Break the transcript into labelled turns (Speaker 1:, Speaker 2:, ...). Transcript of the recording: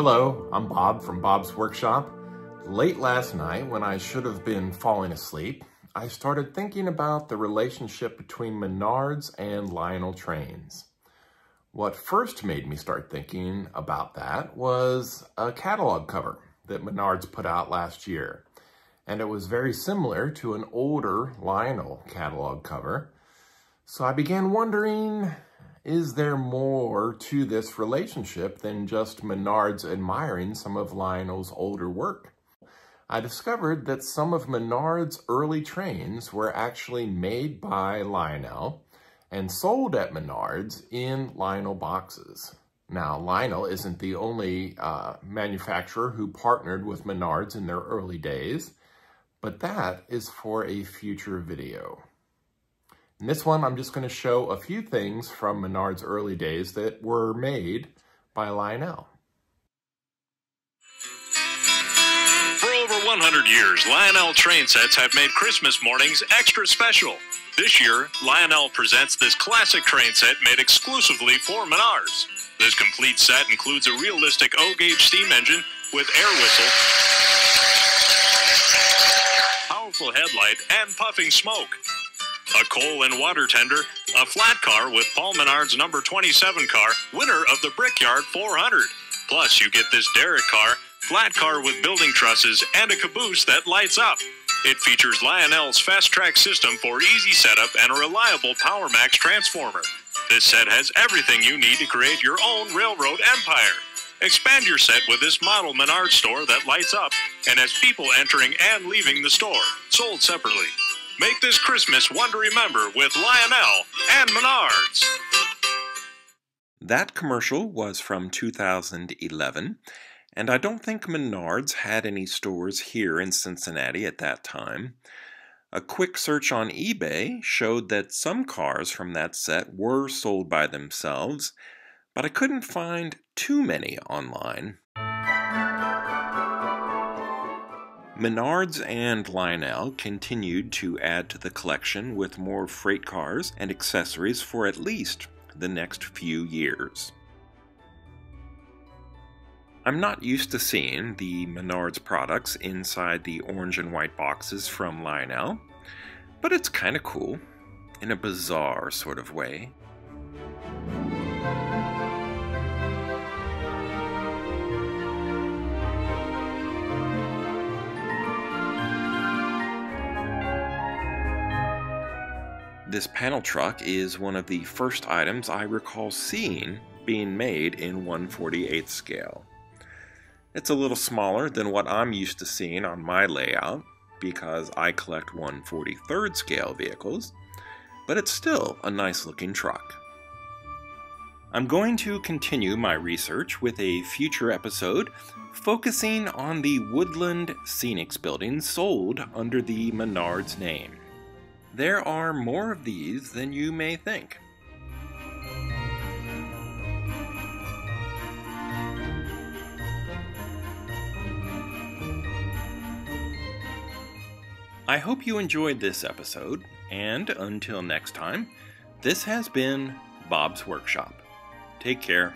Speaker 1: Hello, I'm Bob from Bob's Workshop. Late last night, when I should have been falling asleep, I started thinking about the relationship between Menards and Lionel Trains. What first made me start thinking about that was a catalog cover that Menards put out last year. And it was very similar to an older Lionel catalog cover. So I began wondering, is there more to this relationship than just Menards admiring some of Lionel's older work? I discovered that some of Menards' early trains were actually made by Lionel and sold at Menards in Lionel boxes. Now, Lionel isn't the only manufacturer who partnered with Menards in their early days, but that is for a future video. In this one, I'm just going to show a few things from Menards' early days that were made by Lionel.
Speaker 2: For over 100 years, Lionel train sets have made Christmas mornings extra special. This year, Lionel presents this classic train set made exclusively for Menards. This complete set includes a realistic O-gauge steam engine with air whistle, powerful headlight, and puffing smoke. A coal and water tender, a flat car with Paul Menard's number 27 car, winner of the Brickyard 400. Plus, you get this derrick car, flat car with building trusses, and a caboose that lights up. It features Lionel's Fast Track system for easy setup and a reliable Power Max transformer. This set has everything you need to create your own railroad empire. Expand your set with this model Menards store that lights up and has people entering and leaving the store, sold separately. Make this Christmas one to remember with Lionel and Menards.
Speaker 3: That commercial was from 2011, and I don't think Menards had any stores here in Cincinnati at that time. A quick search on eBay showed that some cars from that set were sold by themselves, but I couldn't find too many online. Menards and Lionel continued to add to the collection with more freight cars and accessories for at least the next few years. I'm not used to seeing the Menards products inside the orange and white boxes from Lionel, but it's kind of cool, in a bizarre sort of way. This panel truck is one of the first items I recall seeing being made in 1/48 scale. It's a little smaller than what I'm used to seeing on my layout because I collect 1/43 scale vehicles, but it's still a nice looking truck. I'm going to continue my research with a future episode focusing on the Woodland Scenics building sold under the Menards name. There are more of these than you may think. I hope you enjoyed this episode, and until next time, this has been Bob's Workshop. Take care.